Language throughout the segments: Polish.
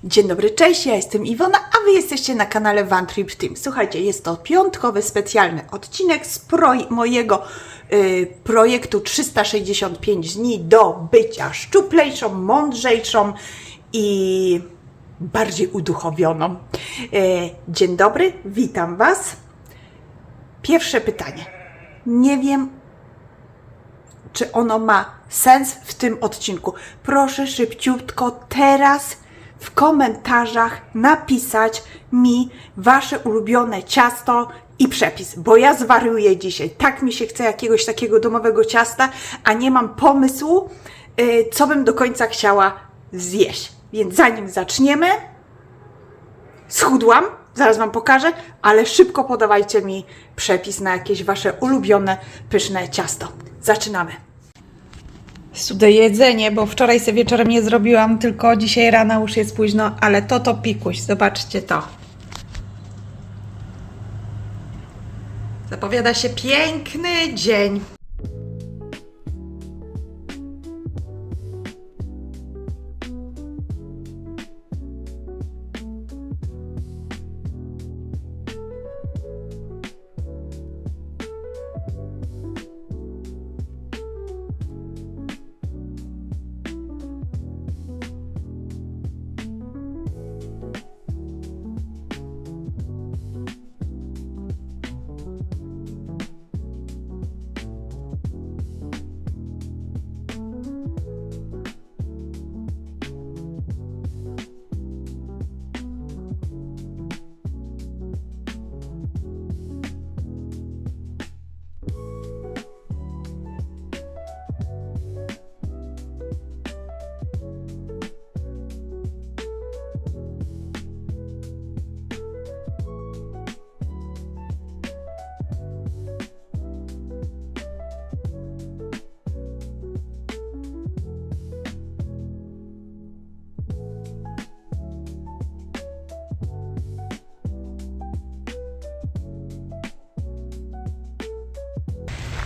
Dzień dobry, cześć, ja jestem Iwona, a Wy jesteście na kanale One Trip Team. Słuchajcie, jest to piątkowy, specjalny odcinek z mojego projektu 365 dni do bycia szczuplejszą, mądrzejszą i bardziej uduchowioną. Dzień dobry, witam Was. Pierwsze pytanie. Nie wiem, czy ono ma sens w tym odcinku. Proszę szybciutko teraz w komentarzach napisać mi Wasze ulubione ciasto i przepis, bo ja zwariuję dzisiaj. Tak mi się chce jakiegoś takiego domowego ciasta, a nie mam pomysłu, co bym do końca chciała zjeść. Więc zanim zaczniemy, schudłam, zaraz Wam pokażę, ale szybko podawajcie mi przepis na jakieś Wasze ulubione, pyszne ciasto. Zaczynamy. Do jedzenie, bo wczoraj sobie wieczorem nie zrobiłam, tylko dzisiaj rano już jest późno, ale to pikuś, zobaczcie to. Zapowiada się piękny dzień.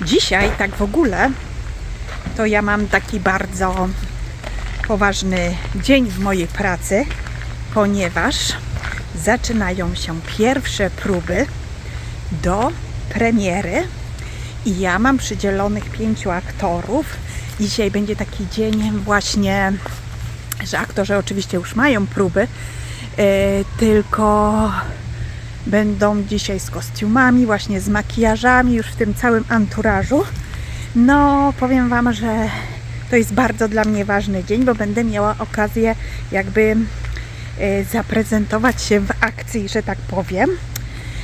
Dzisiaj, tak w ogóle, to ja mam taki bardzo poważny dzień w mojej pracy, ponieważ zaczynają się pierwsze próby do premiery i ja mam przydzielonych 5 aktorów. Dzisiaj będzie taki dzień właśnie, że aktorzy oczywiście już mają próby, tylko będą dzisiaj z kostiumami, właśnie z makijażami, już w tym całym anturażu. No, powiem Wam, że to jest bardzo dla mnie ważny dzień, bo będę miała okazję jakby zaprezentować się w akcji, że tak powiem.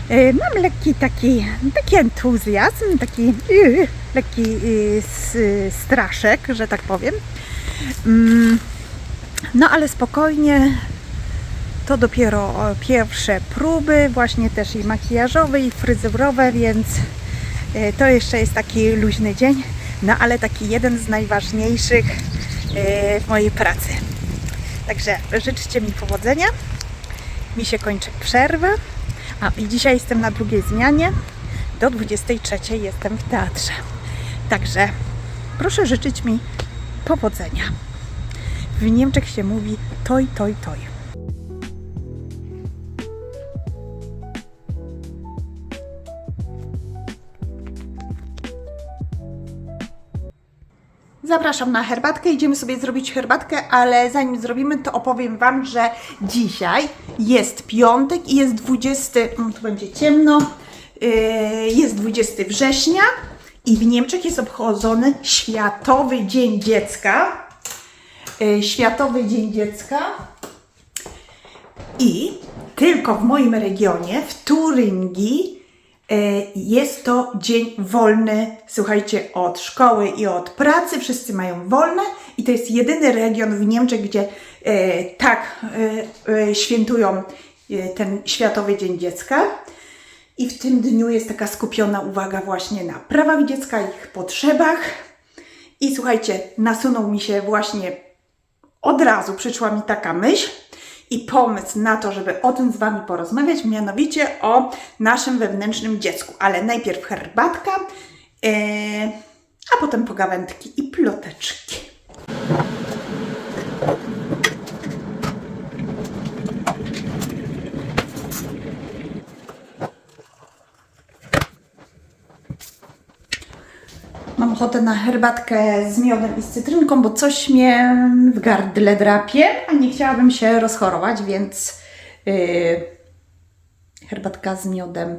Mam lekki taki entuzjazm, taki lekki straszek, że tak powiem. No, ale spokojnie. To dopiero pierwsze próby, właśnie też i makijażowe, i fryzurowe, więc to jeszcze jest taki luźny dzień, no ale taki jeden z najważniejszych w mojej pracy. Także życzcie mi powodzenia, mi się kończy przerwa, i dzisiaj jestem na drugiej zmianie, do 23 jestem w teatrze. Także proszę życzyć mi powodzenia. W Niemczech się mówi toj, toj, toj. Zapraszam na herbatkę, idziemy sobie zrobić herbatkę, ale zanim zrobimy, to opowiem Wam, że dzisiaj jest piątek i jest 20, tu będzie ciemno, jest 20 września i w Niemczech jest obchodzony Światowy Dzień Dziecka. Światowy Dzień Dziecka i tylko w moim regionie, w Turyngii, jest to dzień wolny, słuchajcie, od szkoły i od pracy, wszyscy mają wolne i to jest jedyny region w Niemczech, gdzie tak świętują ten Światowy Dzień Dziecka. I w tym dniu jest taka skupiona uwaga właśnie na prawach dziecka, ich potrzebach. I słuchajcie, nasunął mi się właśnie, od razu przyszła mi taka myśl i pomysł na to, żeby o tym z Wami porozmawiać, mianowicie o naszym wewnętrznym dziecku. Ale najpierw herbatka, a potem pogawędki i ploteczki. ochotę na herbatkę z miodem i z cytrynką, bo coś mnie w gardle drapie, a nie chciałabym się rozchorować, więc herbatka z miodem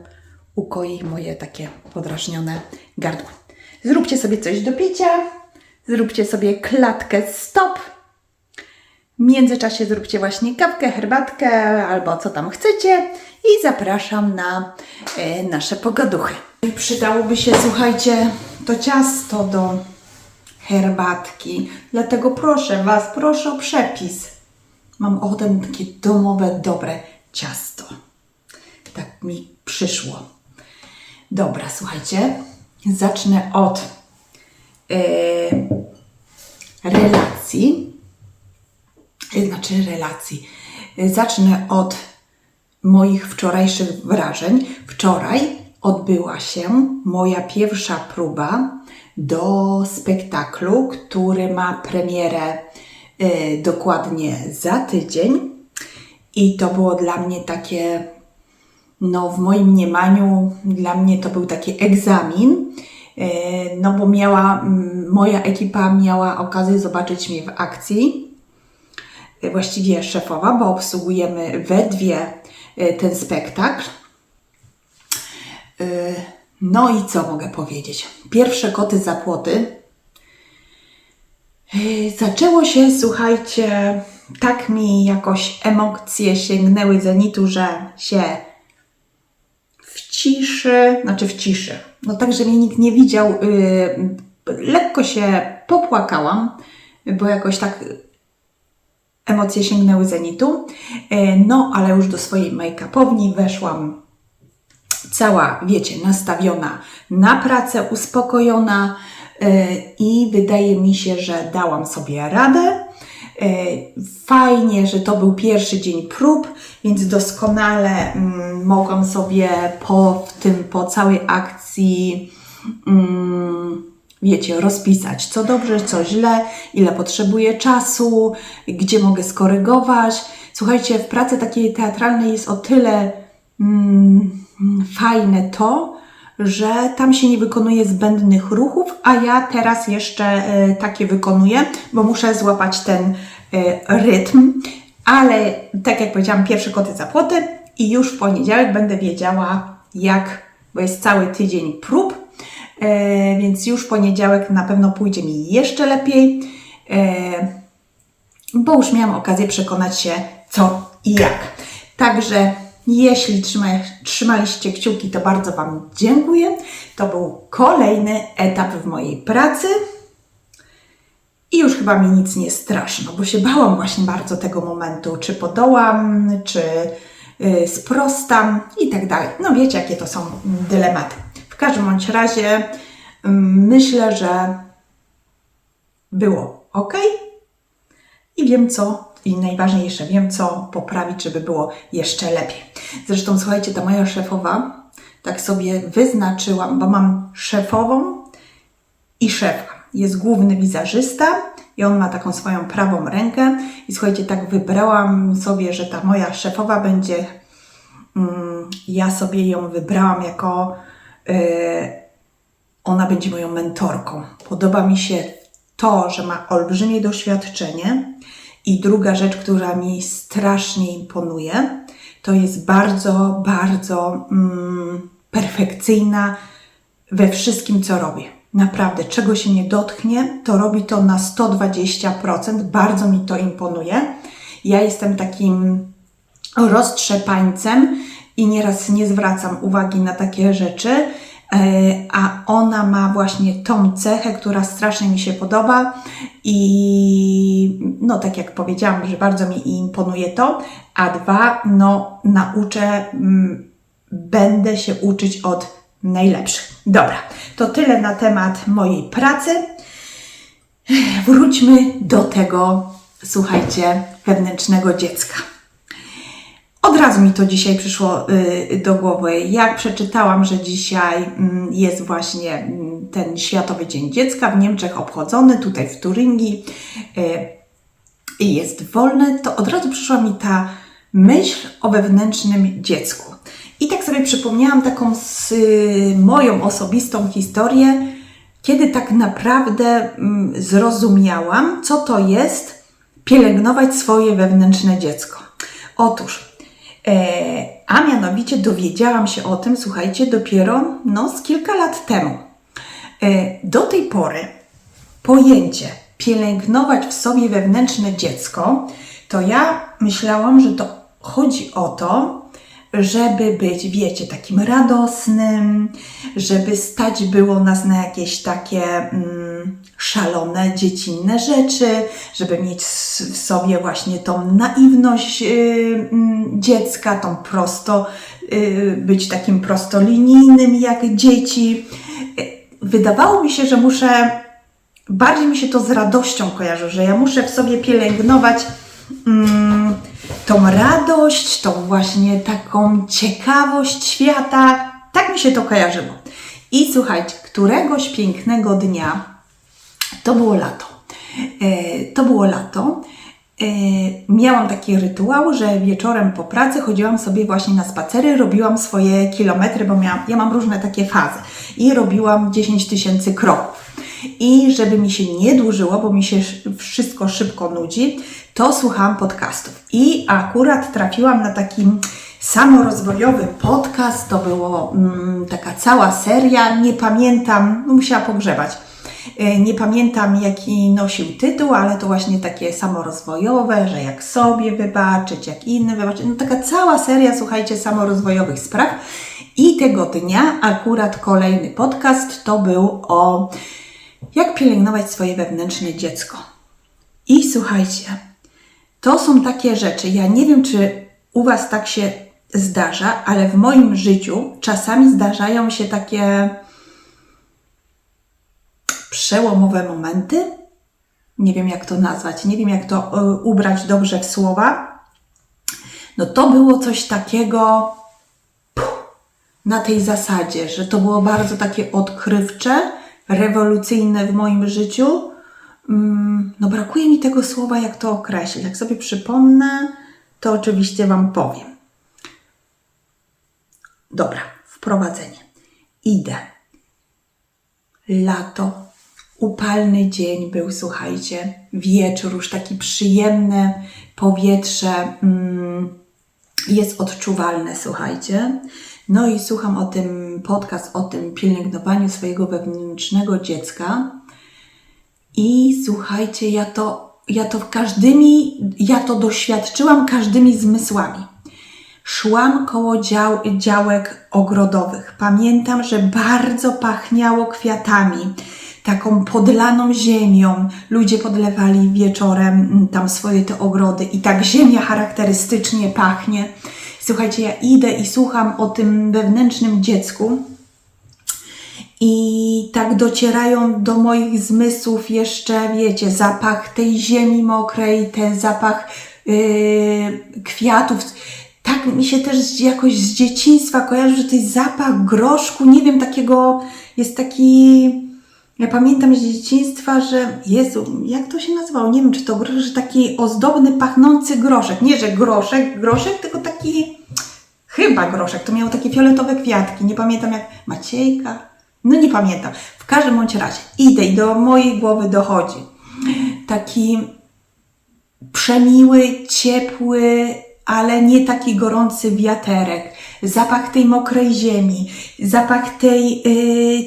ukoi moje takie podrażnione gardło. Zróbcie sobie coś do picia, zróbcie sobie klatkę stop. W międzyczasie zróbcie właśnie kawkę, herbatkę albo co tam chcecie i zapraszam na nasze pogaduchy. I przydałoby się, słuchajcie, to ciasto do herbatki, dlatego proszę Was, proszę o przepis. Mam ochotę na takie domowe, dobre ciasto. Tak mi przyszło. Dobra, słuchajcie, zacznę od relacji. Zacznę od moich wczorajszych wrażeń. Wczoraj odbyła się moja pierwsza próba do spektaklu, który ma premierę dokładnie za tydzień. I to było dla mnie takie, no w moim mniemaniu, dla mnie to był taki egzamin, no bo moja ekipa miała okazję zobaczyć mnie w akcji. Właściwie szefowa, bo obsługujemy we dwie ten spektakl. No i co mogę powiedzieć? Pierwsze koty za płoty. Zaczęło się, słuchajcie, tak mi jakoś emocje sięgnęły zenitu, że się w ciszy, no tak, że mnie nikt nie widział, lekko się popłakałam, bo jakoś tak emocje sięgnęły zenitu, no ale już do swojej make-upowni weszłam cała, wiecie, nastawiona na pracę, uspokojona i wydaje mi się, że dałam sobie radę. Fajnie, że to był pierwszy dzień prób, więc doskonale mogłam sobie po całej akcji wiecie, rozpisać, co dobrze, co źle, ile potrzebuję czasu, gdzie mogę skorygować. Słuchajcie, w pracy takiej teatralnej jest o tyle fajne to, że tam się nie wykonuje zbędnych ruchów, a ja teraz jeszcze takie wykonuję, bo muszę złapać ten rytm. Ale tak jak powiedziałam, pierwsze koty za płoty i już w poniedziałek będę wiedziała jak, bo jest cały tydzień prób, więc już w poniedziałek na pewno pójdzie mi jeszcze lepiej, bo już miałam okazję przekonać się co i jak. Także jeśli trzymaliście kciuki, to bardzo Wam dziękuję. To był kolejny etap w mojej pracy i już chyba mi nic nie straszy, no bo się bałam właśnie bardzo tego momentu, czy podołam, czy sprostam i tak dalej. No wiecie, jakie to są dylematy. W każdym bądź razie myślę, że było ok i wiem co, i najważniejsze, wiem co poprawić, żeby było jeszcze lepiej. Zresztą słuchajcie, ta moja szefowa, tak sobie wyznaczyłam, bo mam szefową i szefa. Jest główny wizażysta i on ma taką swoją prawą rękę i słuchajcie, tak wybrałam sobie, że ta moja szefowa będzie, ja sobie ją wybrałam jako ona będzie moją mentorką. Podoba mi się to, że ma olbrzymie doświadczenie i druga rzecz, która mi strasznie imponuje, to jest bardzo, bardzo perfekcyjna we wszystkim, co robi. Naprawdę, czego się nie dotknie, to robi to na 120%. Bardzo mi to imponuje. Ja jestem takim roztrzepańcem i nieraz nie zwracam uwagi na takie rzeczy, a ona ma właśnie tą cechę, która strasznie mi się podoba i no tak jak powiedziałam, że bardzo mi imponuje to, a dwa, no będę się uczyć od najlepszych. Dobra, to tyle na temat mojej pracy. Wróćmy do tego, słuchajcie, wewnętrznego dziecka. Od razu mi to dzisiaj przyszło do głowy, jak przeczytałam, że dzisiaj jest właśnie ten Światowy Dzień Dziecka w Niemczech obchodzony, tutaj w Turyngii i jest wolny, to od razu przyszła mi ta myśl o wewnętrznym dziecku. I tak sobie przypomniałam taką moją osobistą historię, kiedy tak naprawdę zrozumiałam, co to jest pielęgnować swoje wewnętrzne dziecko. Otóż, a mianowicie dowiedziałam się o tym, słuchajcie, dopiero z kilka lat temu. Do tej pory pojęcie pielęgnować w sobie wewnętrzne dziecko, to ja myślałam, że to chodzi o to, żeby być, wiecie, takim radosnym, żeby stać było nas na jakieś takie szalone, dziecinne rzeczy, żeby mieć w sobie właśnie tą naiwność dziecka, być takim prostolinijnym jak dzieci. Wydawało mi się, że bardziej mi się to z radością kojarzy, że ja muszę w sobie pielęgnować tą radość, tą właśnie taką ciekawość świata. Tak mi się to kojarzyło. I słuchajcie, któregoś pięknego dnia, to było lato, miałam taki rytuał, że wieczorem po pracy chodziłam sobie właśnie na spacery, robiłam swoje kilometry, bo ja mam różne takie fazy i robiłam 10 000 kroków. I żeby mi się nie dłużyło, bo mi się wszystko szybko nudzi, to słuchałam podcastów. I akurat trafiłam na taki samorozwojowy podcast, to było taka cała seria, nie pamiętam, musiała pogrzebać. Nie pamiętam, jaki nosił tytuł, ale to właśnie takie samorozwojowe, że jak sobie wybaczyć, jak innym wybaczyć. Taka cała seria, słuchajcie, samorozwojowych spraw. I tego dnia akurat kolejny podcast to był o jak pielęgnować swoje wewnętrzne dziecko. I słuchajcie, to są takie rzeczy, ja nie wiem, czy u Was tak się zdarza, ale w moim życiu czasami zdarzają się takie przełomowe momenty. Nie wiem, jak to nazwać, nie wiem, jak to ubrać dobrze w słowa. To było coś takiego na tej zasadzie, że to było bardzo takie odkrywcze, rewolucyjne w moim życiu. Brakuje mi tego słowa, jak to określić. Jak sobie przypomnę, to oczywiście Wam powiem. Dobra, wprowadzenie. Idę. Lato, upalny dzień był, słuchajcie, wieczór, już taki przyjemne powietrze jest odczuwalne, słuchajcie. I słucham podcast o tym pielęgnowaniu swojego wewnętrznego dziecka i słuchajcie, ja to doświadczyłam każdymi zmysłami. Szłam koło działek ogrodowych. Pamiętam, że bardzo pachniało kwiatami, taką podlaną ziemią. Ludzie podlewali wieczorem tam swoje te ogrody i tak ziemia charakterystycznie pachnie. Słuchajcie, ja idę i słucham o tym wewnętrznym dziecku i tak docierają do moich zmysłów jeszcze, wiecie, zapach tej ziemi mokrej, ten zapach kwiatów. Tak mi się też jakoś z dzieciństwa kojarzy, że to jest zapach groszku, nie wiem, jest taki, ja pamiętam z dzieciństwa, że Jezu, jak to się nazywało, nie wiem, czy to groszek, że taki ozdobny, pachnący groszek, nie, że groszek, tylko taki, chyba groszek, to miał takie fioletowe kwiatki, nie pamiętam jak, Maciejka, nie pamiętam, w każdym bądź razie idę i do mojej głowy dochodzi taki przemiły, ciepły, ale nie taki gorący wiaterek, zapach tej mokrej ziemi, zapach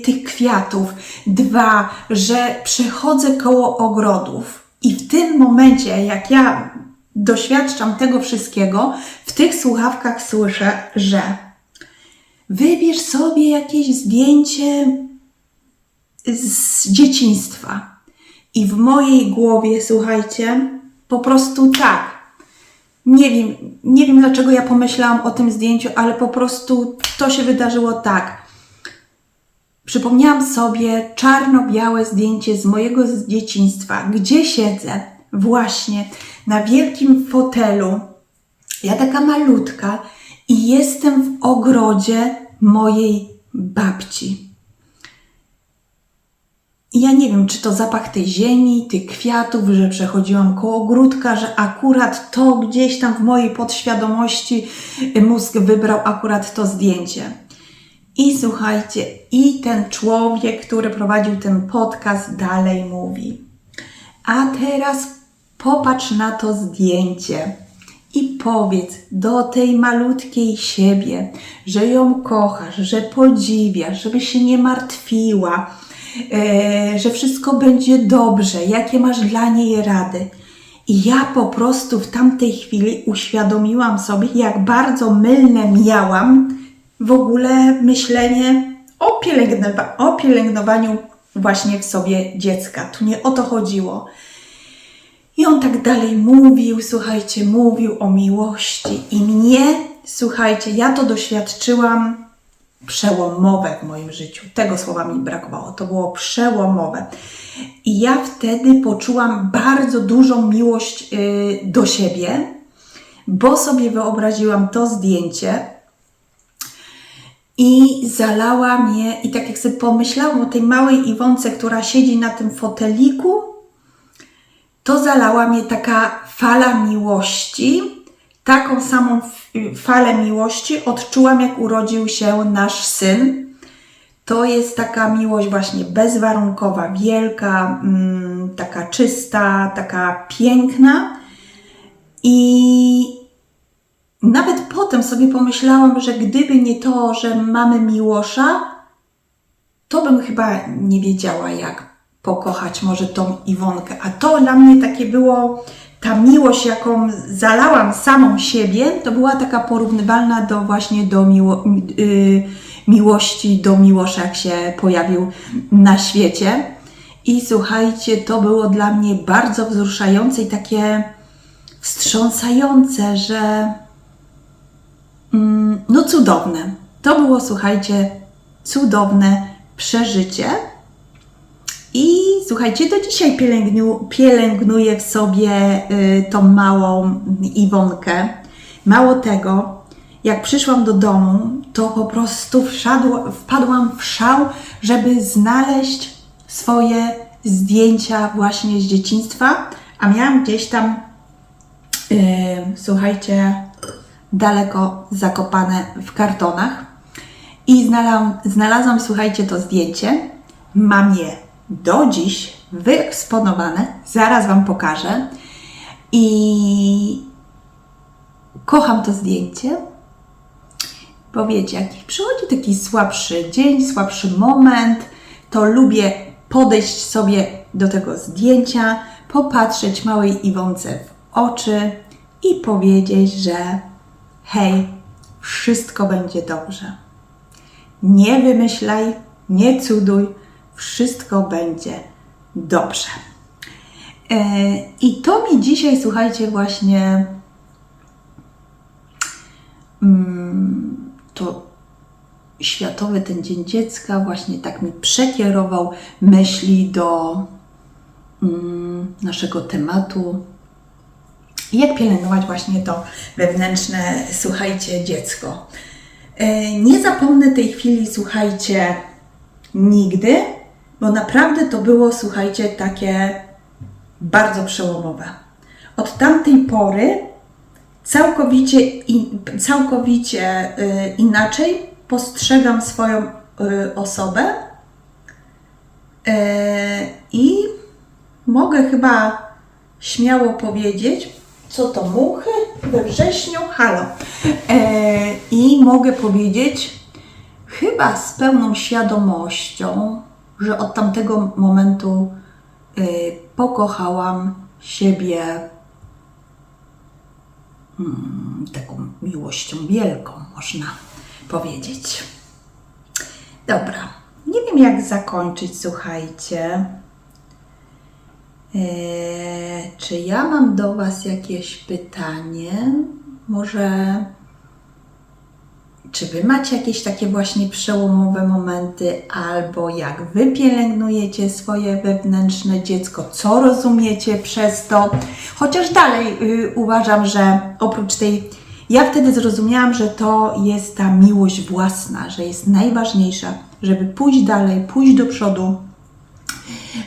tych kwiatów. 2, że przechodzę koło ogrodów i w tym momencie, jak ja doświadczam tego wszystkiego, w tych słuchawkach słyszę, że wybierz sobie jakieś zdjęcie z dzieciństwa. I w mojej głowie, słuchajcie, po prostu tak. Nie wiem dlaczego ja pomyślałam o tym zdjęciu, ale po prostu to się wydarzyło tak. Przypomniałam sobie czarno-białe zdjęcie z mojego dzieciństwa, gdzie siedzę właśnie na wielkim fotelu. Ja taka malutka i jestem w ogrodzie mojej babci. I ja nie wiem, czy to zapach tej ziemi, tych kwiatów, że przechodziłam koło ogródka, że akurat to gdzieś tam w mojej podświadomości mózg wybrał akurat to zdjęcie. I słuchajcie, i ten człowiek, który prowadził ten podcast, dalej mówi: a teraz popatrz na to zdjęcie i powiedz do tej malutkiej siebie, że ją kochasz, że podziwiasz, żeby się nie martwiła, że wszystko będzie dobrze, jakie masz dla niej rady. I ja po prostu w tamtej chwili uświadomiłam sobie, jak bardzo mylne miałam w ogóle myślenie o pielęgnowaniu właśnie w sobie dziecka. Tu nie o to chodziło. I on tak dalej mówił, słuchajcie, mówił o miłości. I mnie, słuchajcie, ja to doświadczyłam przełomowe w moim życiu. Tego słowa mi brakowało. To było przełomowe. I ja wtedy poczułam bardzo dużą miłość do siebie, bo sobie wyobraziłam to zdjęcie i zalała mnie, i tak jak sobie pomyślałam o tej małej Iwonce, która siedzi na tym foteliku, to zalała mnie taka fala miłości. Taką samą falę miłości odczułam, jak urodził się nasz syn. To jest taka miłość właśnie bezwarunkowa, wielka, taka czysta, taka piękna. I nawet potem sobie pomyślałam, że gdyby nie to, że mamy Miłosza, to bym chyba nie wiedziała, jak pokochać może tą Iwonkę. A to dla mnie takie było, ta miłość, jaką zalałam samą siebie, to była taka porównywalna do właśnie do miłości do Miłosza, jak się pojawił na świecie. I słuchajcie, to było dla mnie bardzo wzruszające i takie wstrząsające, że no cudowne. To było, słuchajcie, cudowne przeżycie. I słuchajcie, do dzisiaj pielęgnuję w sobie tą małą Iwonkę. Mało tego, jak przyszłam do domu, to po prostu wpadłam w szał, żeby znaleźć swoje zdjęcia właśnie z dzieciństwa, a miałam gdzieś tam, słuchajcie, daleko zakopane w kartonach. I znalazłam, słuchajcie, to zdjęcie. Mam je do dziś wyeksponowane. Zaraz Wam pokażę. I kocham to zdjęcie. Bo wiecie, jak przychodzi taki słabszy dzień, słabszy moment, to lubię podejść sobie do tego zdjęcia, popatrzeć małej Iwonce w oczy i powiedzieć, że hej, wszystko będzie dobrze. Nie wymyślaj, nie cuduj, wszystko będzie dobrze. I to mi dzisiaj, słuchajcie, właśnie to Światowy ten Dzień Dziecka właśnie tak mi przekierował myśli do naszego tematu. Jak pielęgnować właśnie to wewnętrzne, słuchajcie, dziecko. Nie zapomnę tej chwili, słuchajcie, nigdy, bo naprawdę to było, słuchajcie, takie bardzo przełomowe. Od tamtej pory całkowicie inaczej postrzegam swoją osobę i mogę chyba śmiało powiedzieć, co to muchy we wrześniu, halo. I mogę powiedzieć chyba z pełną świadomością, że od tamtego momentu pokochałam siebie taką miłością wielką, można powiedzieć. Dobra, nie wiem jak zakończyć, słuchajcie. Czy ja mam do Was jakieś pytanie? Może czy Wy macie jakieś takie właśnie przełomowe momenty, albo jak Wy pielęgnujecie swoje wewnętrzne dziecko, co rozumiecie przez to? Chociaż dalej uważam, że oprócz tej, ja wtedy zrozumiałam, że to jest ta miłość własna, że jest najważniejsza, żeby pójść dalej, pójść do przodu,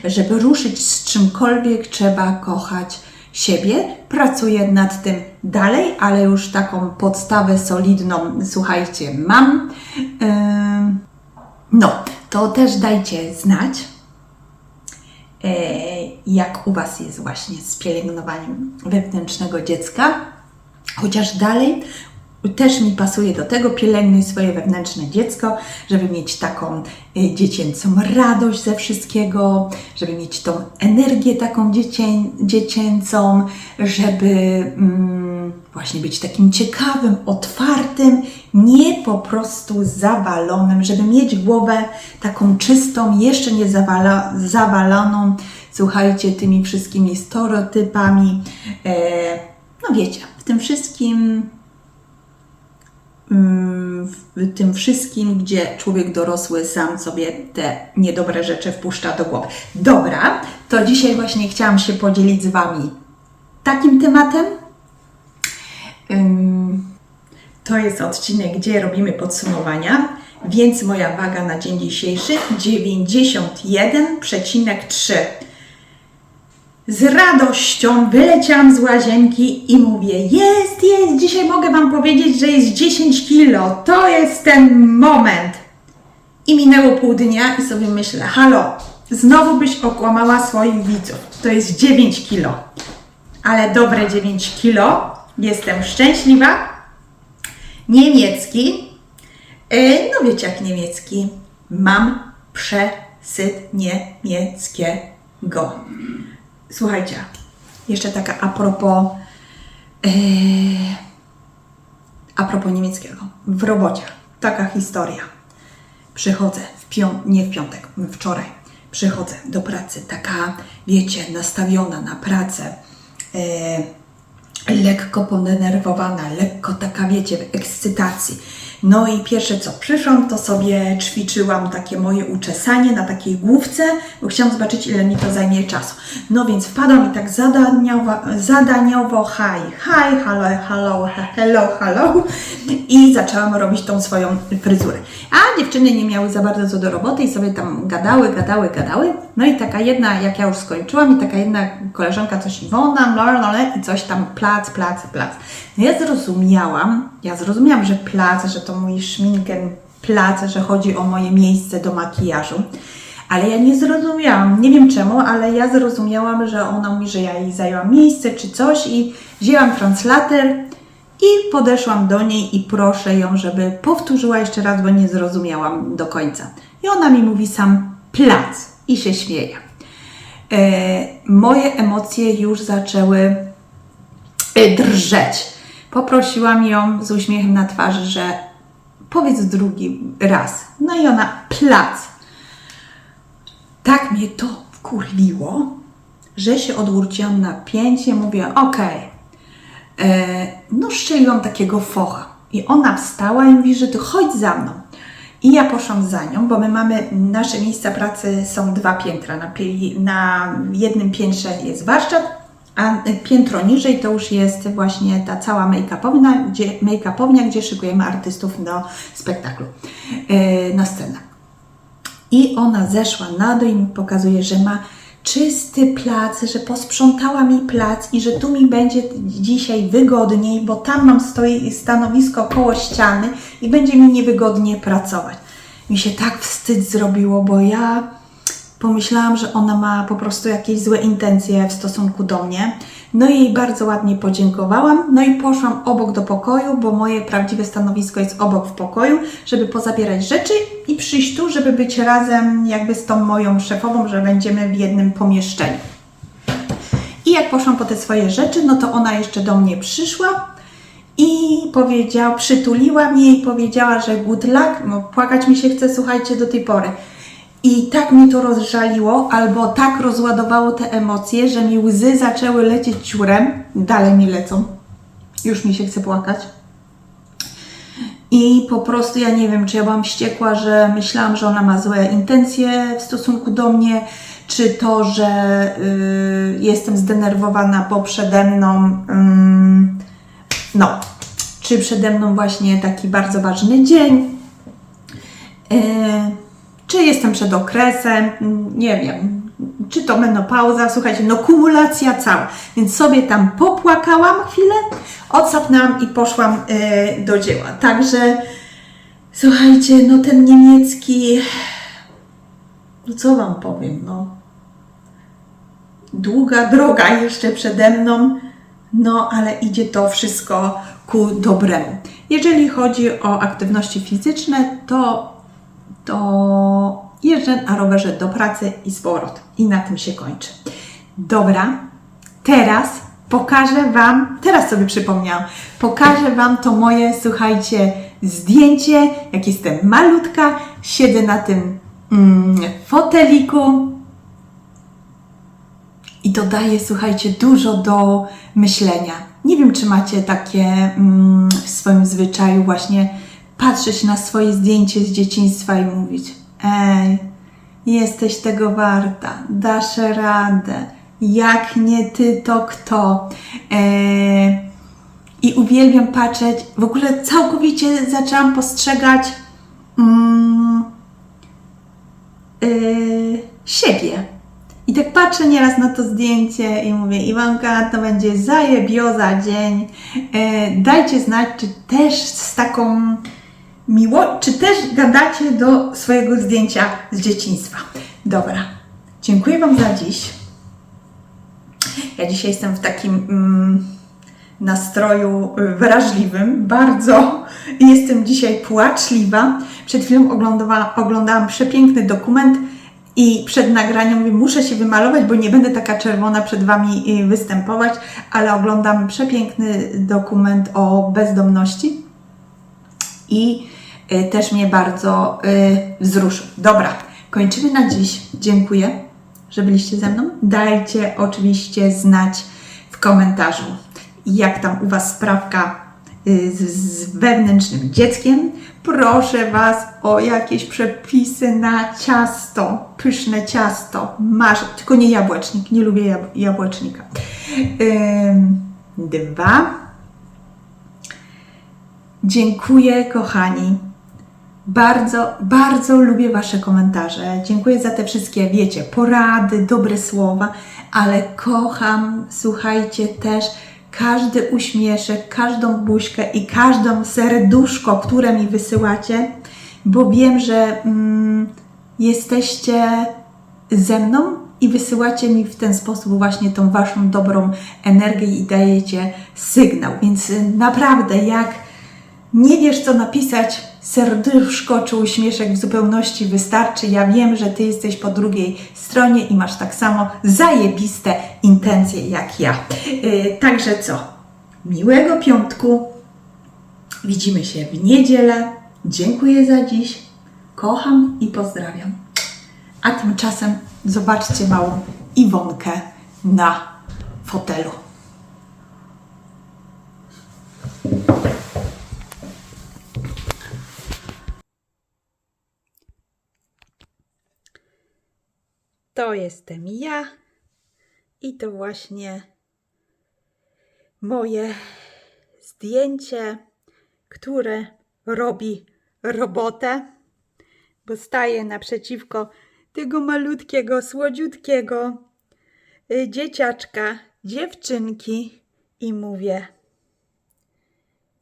żeby ruszyć z czymkolwiek, trzeba kochać siebie. Pracuję nad tym dalej, ale już taką podstawę solidną, słuchajcie, mam. No, to też dajcie znać, jak u Was jest właśnie z pielęgnowaniem wewnętrznego dziecka. Chociaż dalej też mi pasuje do tego, pielęgnuj swoje wewnętrzne dziecko, żeby mieć taką dziecięcą radość ze wszystkiego, żeby mieć tą energię taką dziecięcą, żeby właśnie być takim ciekawym, otwartym, nie po prostu zawalonym, żeby mieć głowę taką czystą, jeszcze nie zawaloną, słuchajcie, tymi wszystkimi stereotypami. No wiecie, w tym wszystkim, gdzie człowiek dorosły sam sobie te niedobre rzeczy wpuszcza do głowy. Dobra, to dzisiaj właśnie chciałam się podzielić z Wami takim tematem. To jest odcinek, gdzie robimy podsumowania, więc moja waga na dzień dzisiejszy 91,3. Z radością wyleciałam z łazienki i mówię, jest, dzisiaj mogę Wam powiedzieć, że jest 10 kilo, to jest ten moment. I minęło pół dnia i sobie myślę, halo, znowu byś okłamała swoich widzów, to jest 9 kilo, ale dobre 9 kilo, jestem szczęśliwa. Niemiecki, no wiecie jak niemiecki, mam przesyt niemieckiego. Słuchajcie, jeszcze taka a propos niemieckiego. W robocie taka historia. Przychodzę wczoraj przychodzę do pracy, taka, wiecie, nastawiona na pracę, lekko podenerwowana, lekko taka, wiecie, w ekscytacji. No i pierwsze co przyszłam, to sobie ćwiczyłam takie moje uczesanie na takiej główce, bo chciałam zobaczyć, ile mi to zajmie czasu. No więc wpadłam i tak zadaniowo hi, hello i zaczęłam robić tą swoją fryzurę. A dziewczyny nie miały za bardzo co do roboty i sobie tam gadały. No i taka jedna, jak ja już skończyłam, i taka jedna koleżanka coś Iwona, i coś tam plac. No ja zrozumiałam, że plac, że to mój szminken plac, że chodzi o moje miejsce do makijażu. Ale ja nie zrozumiałam, nie wiem czemu, ale ja zrozumiałam, że ona mówi, że ja jej zajęłam miejsce czy coś i wzięłam translator i podeszłam do niej i proszę ją, żeby powtórzyła jeszcze raz, bo nie zrozumiałam do końca. I ona mi mówi sam plac i się śmieje. Moje emocje już zaczęły drżeć. Poprosiłam ją z uśmiechem na twarzy, że powiedz drugi raz. No i ona plac. Tak mnie to wkurwiło, że się odwróciłam na pięcie, mówię okej. No szczeliłam takiego focha. I ona wstała i mówi, że ty chodź za mną. I ja poszłam za nią, bo my mamy, nasze miejsca pracy są 2 piętra. Na jednym piętrze jest warsztat, a piętro niżej to już jest właśnie ta cała make-upownia, gdzie szykujemy artystów do spektaklu, na scenę. I ona zeszła na dół i mi pokazuje, że ma czysty plac, że posprzątała mi plac i że tu mi będzie dzisiaj wygodniej, bo tam mam stanowisko koło ściany i będzie mi niewygodnie pracować. Mi się tak wstyd zrobiło, bo ja pomyślałam, że ona ma po prostu jakieś złe intencje w stosunku do mnie. No i jej bardzo ładnie podziękowałam, no i poszłam obok do pokoju, bo moje prawdziwe stanowisko jest obok w pokoju, żeby pozabierać rzeczy i przyjść tu, żeby być razem jakby z tą moją szefową, że będziemy w jednym pomieszczeniu. I jak poszłam po te swoje rzeczy, no to ona jeszcze do mnie przyszła i przytuliła mnie i powiedziała, że good luck, no płakać mi się chce, słuchajcie, do tej pory. I tak mnie to rozżaliło, albo tak rozładowało te emocje, że mi łzy zaczęły lecieć ciurem. Dalej mi lecą. Już mi się chce płakać. I po prostu ja nie wiem, czy ja byłam wściekła, że myślałam, że ona ma złe intencje w stosunku do mnie, czy to, że jestem zdenerwowana, bo przede mną, czy przede mną właśnie taki bardzo ważny dzień. Czy jestem przed okresem, nie wiem, czy to menopauza, słuchajcie, no kumulacja cała. Więc sobie tam popłakałam chwilę, odsapnęłam i poszłam do dzieła. Także słuchajcie, no ten niemiecki, no co Wam powiem, no długa droga jeszcze przede mną, no ale idzie to wszystko ku dobremu. Jeżeli chodzi o aktywności fizyczne, to jeżdżę na rowerze do pracy i z powrotem. I na tym się kończy. Dobra, teraz pokażę Wam, teraz sobie przypomniałam, pokażę Wam to moje, słuchajcie, zdjęcie, jak jestem malutka, siedzę na tym foteliku i to daje, słuchajcie, dużo do myślenia. Nie wiem, czy macie takie w swoim zwyczaju właśnie patrzeć na swoje zdjęcie z dzieciństwa i mówić: ej, jesteś tego warta, dasz radę, jak nie ty, to kto? I uwielbiam patrzeć, w ogóle całkowicie zaczęłam postrzegać siebie. I tak patrzę nieraz na to zdjęcie i mówię: Iwonka, to będzie zajebioza dzień. Dajcie znać, czy też z taką czy też gadacie do swojego zdjęcia z dzieciństwa. Dobra, dziękuję Wam za dziś. Ja dzisiaj jestem w takim nastroju wrażliwym, bardzo jestem dzisiaj płaczliwa. Przed chwilą oglądałam przepiękny dokument i przed nagraniem mówię: muszę się wymalować, bo nie będę taka czerwona przed Wami występować, ale oglądam przepiękny dokument o bezdomności i też mnie bardzo wzruszył. Dobra, kończymy na dziś. Dziękuję, że byliście ze mną. Dajcie oczywiście znać w komentarzu, jak tam u Was sprawka z wewnętrznym dzieckiem. Proszę Was o jakieś przepisy na ciasto, pyszne ciasto. Tylko nie jabłecznik, nie lubię jabłecznika. 2. Dziękuję, kochani. Bardzo, bardzo lubię Wasze komentarze. Dziękuję za te wszystkie, wiecie, porady, dobre słowa, ale kocham, słuchajcie, też każdy uśmieszek, każdą buźkę i każdą serduszko, które mi wysyłacie, bo wiem, że jesteście ze mną i wysyłacie mi w ten sposób właśnie tą Waszą dobrą energię i dajecie sygnał. Więc naprawdę, jak nie wiesz, co napisać, serduszko czy uśmieszek w zupełności wystarczy. Ja wiem, że Ty jesteś po drugiej stronie i masz tak samo zajebiste intencje jak ja. Także co? Miłego piątku. Widzimy się w niedzielę. Dziękuję za dziś. Kocham i pozdrawiam. A tymczasem zobaczcie małą Iwonkę na fotelu. To jestem ja i to właśnie moje zdjęcie, które robi robotę, bo staję naprzeciwko tego malutkiego, słodziutkiego dzieciaczka, dziewczynki i mówię: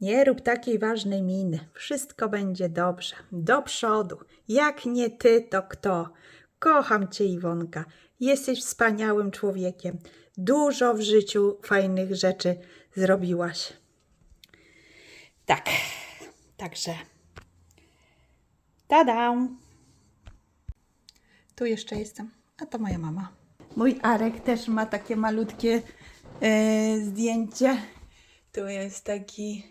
nie rób takiej ważnej miny, wszystko będzie dobrze, do przodu, jak nie ty, to kto? Kocham Cię, Iwonka, jesteś wspaniałym człowiekiem, dużo w życiu fajnych rzeczy zrobiłaś. Tak, także tada! Tu jeszcze jestem, a to moja mama. Mój Arek też ma takie malutkie zdjęcie. Tu jest taki...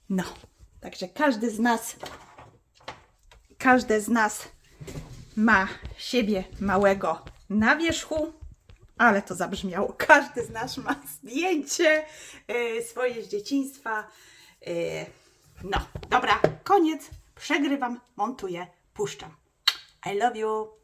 No, także każdy z nas ma siebie małego na wierzchu, ale to zabrzmiało. Każdy z nas ma zdjęcie swoje z dzieciństwa. No, dobra, koniec. Przegrywam, montuję, puszczam. I love you.